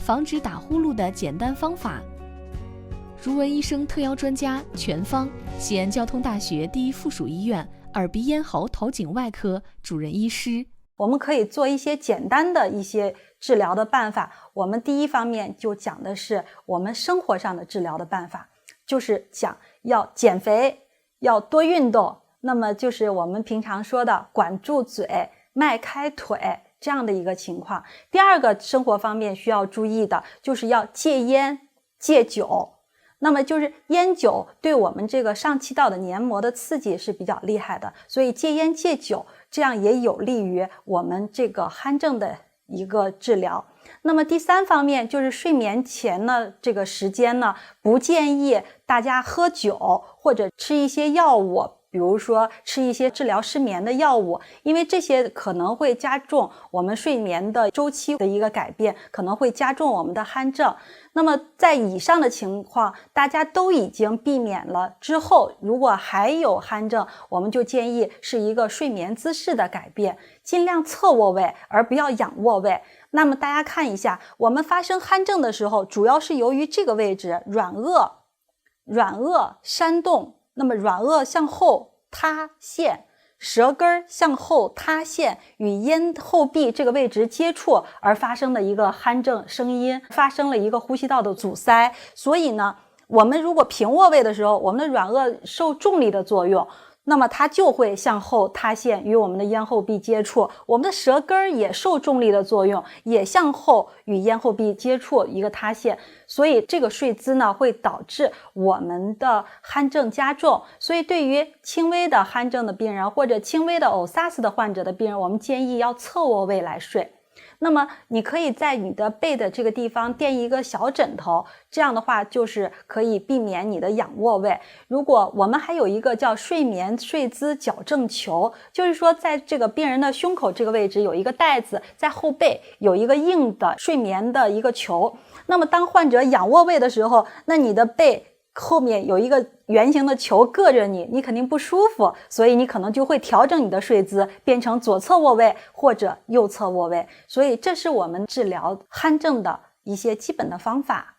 防止打呼噜的简单方法。如文医生特邀专家全芳，西安交通大学第一附属医院耳鼻咽喉头颈外科主任医师。我们可以做一些简单的一些治疗的办法。我们第一方面就讲的是我们生活上的治疗的办法，就是讲要减肥，要多运动，那么就是我们平常说的管住嘴，迈开腿这样的一个情况。第二个生活方面需要注意的就是要戒烟戒酒。那么就是烟酒对我们这个上气道的黏膜的刺激是比较厉害的，所以戒烟戒酒这样也有利于我们这个鼾症的一个治疗。那么第三方面就是睡眠前呢，这个时间呢，不建议大家喝酒或者吃一些药物，比如说吃一些治疗失眠的药物，因为这些可能会加重我们睡眠的周期的一个改变，可能会加重我们的鼾症。那么在以上的情况大家都已经避免了之后，如果还有鼾症，我们就建议是一个睡眠姿势的改变，尽量侧卧位而不要仰卧位。那么大家看一下，我们发生鼾症的时候，主要是由于这个位置软腭扇动，那么软腭向后塌陷，舌根向后塌陷，与咽后壁这个位置接触而发生的一个鼾症声音，发生了一个呼吸道的阻塞。所以呢，我们如果平卧位的时候，我们的软腭受重力的作用，那么它就会向后塌陷，与我们的咽后壁接触，我们的舌根也受重力的作用，也向后与咽后壁接触，一个塌陷。所以这个睡姿呢，会导致我们的鼾症加重。所以对于轻微的鼾症的病人或者轻微的偶萨斯的患者的病人，我们建议要侧卧位来睡。那么你可以在你的背的这个地方垫一个小枕头，这样的话就是可以避免你的仰卧位。如果我们还有一个叫睡眠睡姿矫正球，就是说在这个病人的胸口这个位置有一个带子，在后背有一个硬的睡眠的一个球。那么当患者仰卧位的时候，那你的背后面有一个圆形的球硌着你，你肯定不舒服，所以你可能就会调整你的睡姿，变成左侧卧位或者右侧卧位。所以这是我们治疗鼾症的一些基本的方法。